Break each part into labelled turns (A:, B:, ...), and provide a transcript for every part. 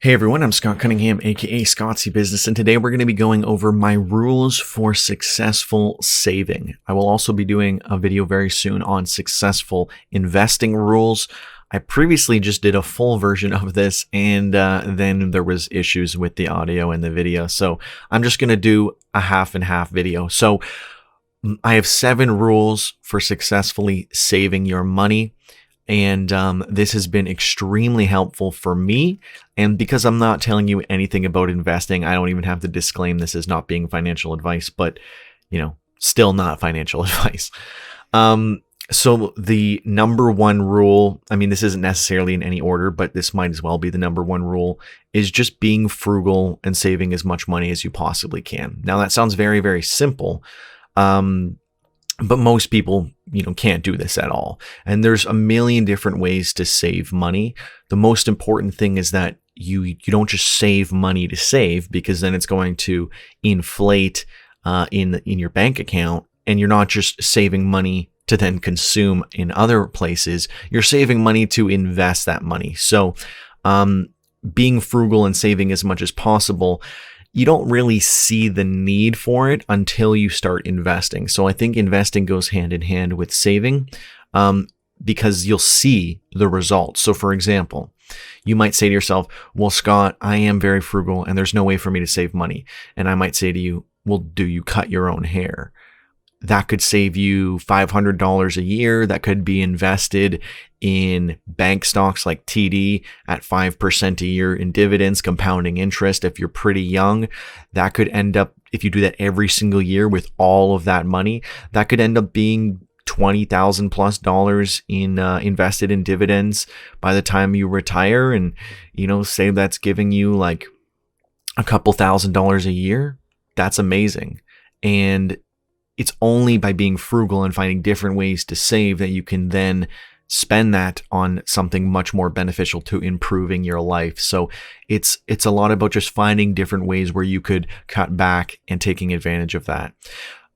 A: Hey everyone, I'm Scott Cunningham, aka Scottsy Business, and today we're going to be going over my rules for successful saving. I will also be doing a video very soon on successful investing rules. I previously just did a full version of this, and then there was issues with the audio and the video, so I'm just going to do a half and half video. So I have 7 rules for successfully saving your money. And this has been extremely helpful for me. And because I'm not telling you anything about investing, I don't even have to disclaim this as not being financial advice, but, still not financial advice. So the number one rule, this isn't necessarily in any order, but this might as well be the number one rule, is just being frugal and saving as much money as you possibly can. Now, that sounds very, very simple. But most people, can't do this at all. And there's a million different ways to save money. The most important thing is that you don't just save money to save, because then it's going to inflate in your bank account. And you're not just saving money to then consume in other places. You're saving money to invest that money. So being frugal and saving as much as possible, you don't really see the need for it until you start investing. So I think investing goes hand in hand with saving because you'll see the results. So for example, you might say to yourself, well, Scott, I am very frugal and there's no way for me to save money. And I might say to you, well, do you cut your own hair? That could save you $500 a year. That could be invested in bank stocks like TD at 5% a year in dividends, compounding interest. If you're pretty young, that could end up, if you do that every single year with all of that money, that could end up being $20,000 plus in invested in dividends by the time you retire. And, say that's giving you like a couple $1,000s a year. That's amazing. And it's only by being frugal and finding different ways to save that you can then spend that on something much more beneficial to improving your life. So it's a lot about just finding different ways where you could cut back and taking advantage of that.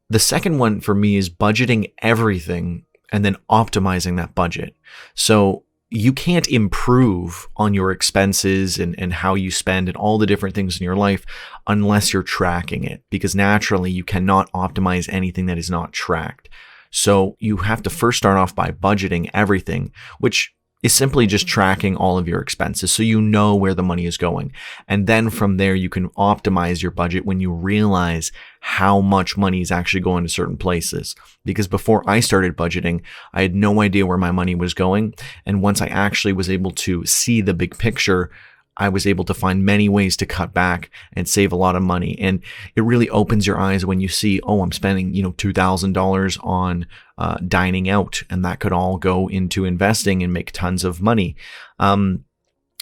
A: The second one for me is budgeting everything and then optimizing that budget. So you can't improve on your expenses and how you spend and all the different things in your life unless you're tracking it, because naturally you cannot optimize anything that is not tracked. So you have to first start off by budgeting everything, which is simply just tracking all of your expenses so you know where the money is going. And then from there, you can optimize your budget when you realize how much money is actually going to certain places. Because before I started budgeting, I had no idea where my money was going. And once I actually was able to see the big picture, I was able to find many ways to cut back and save a lot of money. And it really opens your eyes when you see, oh, I'm spending, $2,000 on dining out, and that could all go into investing and make tons of money. And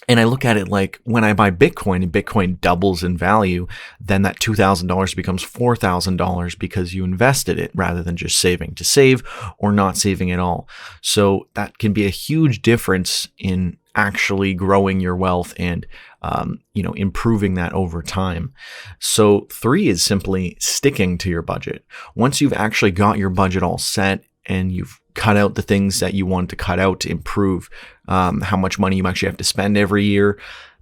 A: I look at it like when I buy Bitcoin and Bitcoin doubles in value, then that $2,000 becomes $4,000 because you invested it rather than just saving to save or not saving at all. So that can be a huge difference in actually growing your wealth and, improving that over time. So 3 is simply sticking to your budget. Once you've actually got your budget all set and you've cut out the things that you want to cut out to improve how much money you actually have to spend every year,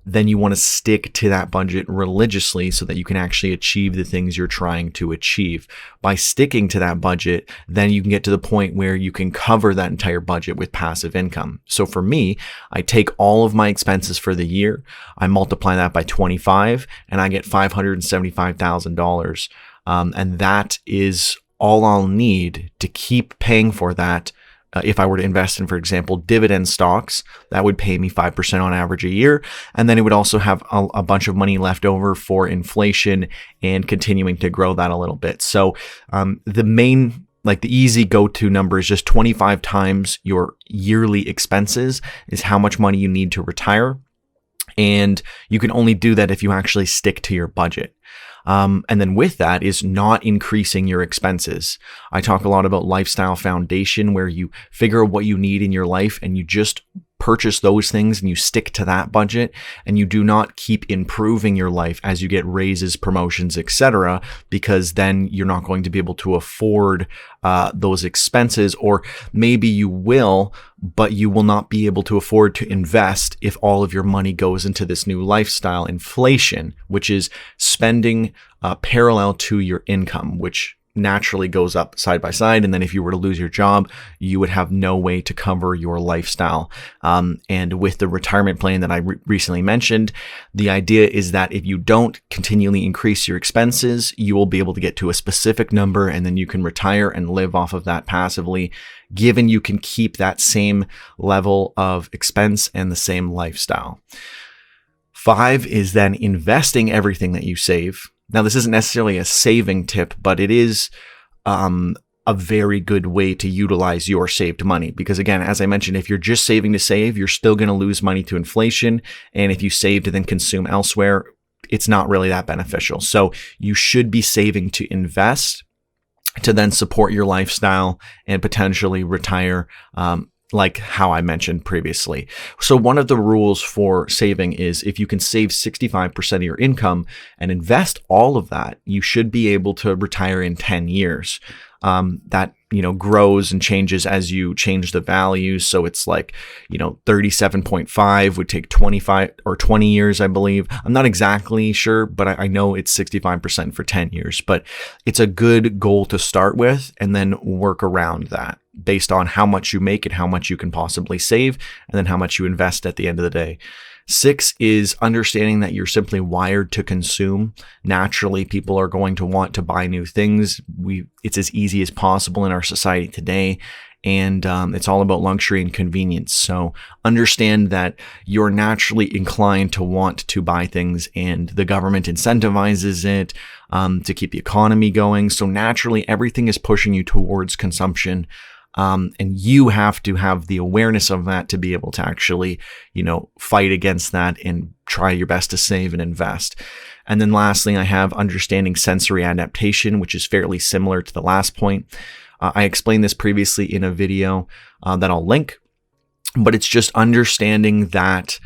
A: then you want to stick to that budget religiously so that you can actually achieve the things you're trying to achieve. By sticking to that budget, then you can get to the point where you can cover that entire budget with passive income. So for me, I take all of my expenses for the year, I multiply that by 25, and I get $575,000. And that is all I'll need to keep paying for that. If I were to invest in, for example, dividend stocks, that would pay me 5% on average a year. And then it would also have a bunch of money left over for inflation and continuing to grow that a little bit. So the easy go-to number is just 25 times your yearly expenses is how much money you need to retire. And you can only do that if you actually stick to your budget. And then with that is not increasing your expenses. I talk a lot about lifestyle foundation, where you figure out what you need in your life and you just purchase those things and you stick to that budget and you do not keep improving your life as you get raises, promotions, etc., because then you're not going to be able to afford those expenses, or maybe you will, but you will not be able to afford to invest if all of your money goes into this new lifestyle inflation, which is spending parallel to your income, which naturally goes up side by side. And then if you were to lose your job, you would have no way to cover your lifestyle. And with the retirement plan that I recently mentioned, the idea is that if you don't continually increase your expenses, you will be able to get to a specific number and then you can retire and live off of that passively, given you can keep that same level of expense and the same lifestyle. 5 is then investing everything that you save. Now, this isn't necessarily a saving tip, but it is a very good way to utilize your saved money. Because again, as I mentioned, if you're just saving to save, you're still going to lose money to inflation. And if you save to then consume elsewhere, it's not really that beneficial. So you should be saving to invest to then support your lifestyle and potentially retire, like how I mentioned previously. So one of the rules for saving is if you can save 65% of your income and invest all of that, you should be able to retire in 10 years. That, grows and changes as you change the values. So it's like, 37.5 would take 25 or 20 years, I believe. I'm not exactly sure, but I know it's 65% for 10 years, but it's a good goal to start with and then work around that based on how much you make and how much you can possibly save, and then how much you invest at the end of the day. 6 is understanding that you're simply wired to consume. Naturally, people are going to want to buy new things. It's as easy as possible in our society today. And it's all about luxury and convenience. So understand that you're naturally inclined to want to buy things, and the government incentivizes it to keep the economy going. So naturally, everything is pushing you towards consumption. And you have to have the awareness of that to be able to actually, fight against that and try your best to save and invest. And then lastly, I have understanding sensory adaptation, which is fairly similar to the last point. I explained this previously in a video that I'll link, but it's just understanding that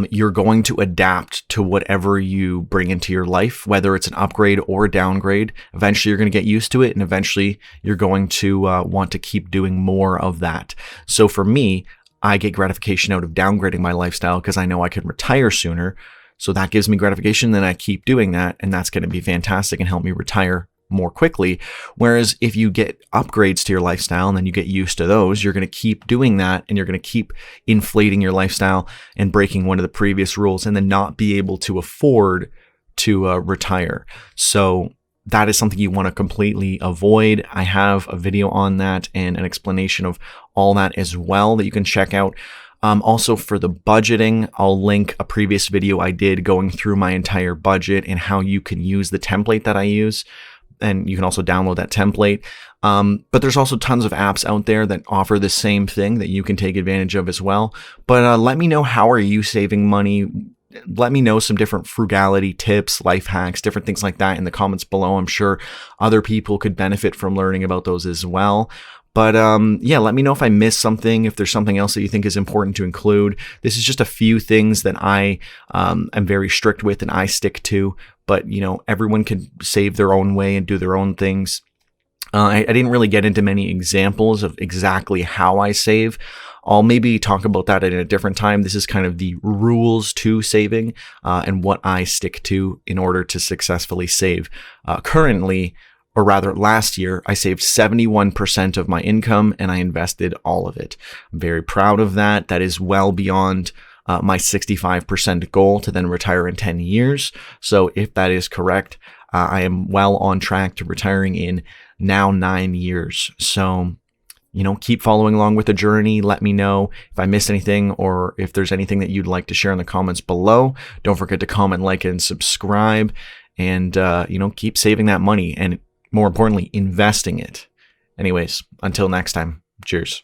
A: you're going to adapt to whatever you bring into your life, whether it's an upgrade or a downgrade. Eventually, you're going to get used to it, and eventually, you're going to want to keep doing more of that. So for me, I get gratification out of downgrading my lifestyle because I know I can retire sooner. So that gives me gratification, then I keep doing that, and that's going to be fantastic and help me retire more quickly. Whereas if you get upgrades to your lifestyle and then you get used to those, you're going to keep doing that, and you're going to keep inflating your lifestyle and breaking one of the previous rules, and then not be able to afford to retire. So that is something you want to completely avoid. I have a video on that and an explanation of all that as well that you can check out. Also for the budgeting, I'll link a previous video I did going through my entire budget and how you can use the template that I use. And you can also download that template. But there's also tons of apps out there that offer the same thing that you can take advantage of as well. But let me know, how are you saving money? Let me know some different frugality tips, life hacks, different things like that in the comments below. I'm sure other people could benefit from learning about those as well. But let me know if I missed something, if there's something else that you think is important to include. This is just a few things that I am very strict with and I stick to. But, everyone can save their own way and do their own things. I didn't really get into many examples of exactly how I save. I'll maybe talk about that at a different time. This is kind of the rules to saving and what I stick to in order to successfully save. Currently, or rather last year, I saved 71% of my income and I invested all of it. I'm very proud of that. That is well beyond my 65% goal to then retire in 10 years. So if that is correct, I am well on track to retiring in now 9 years. So, keep following along with the journey. Let me know if I missed anything or if there's anything that you'd like to share in the comments below. Don't forget to comment, like, and subscribe, and, keep saving that money and, more importantly, investing it. Anyways, until next time, cheers.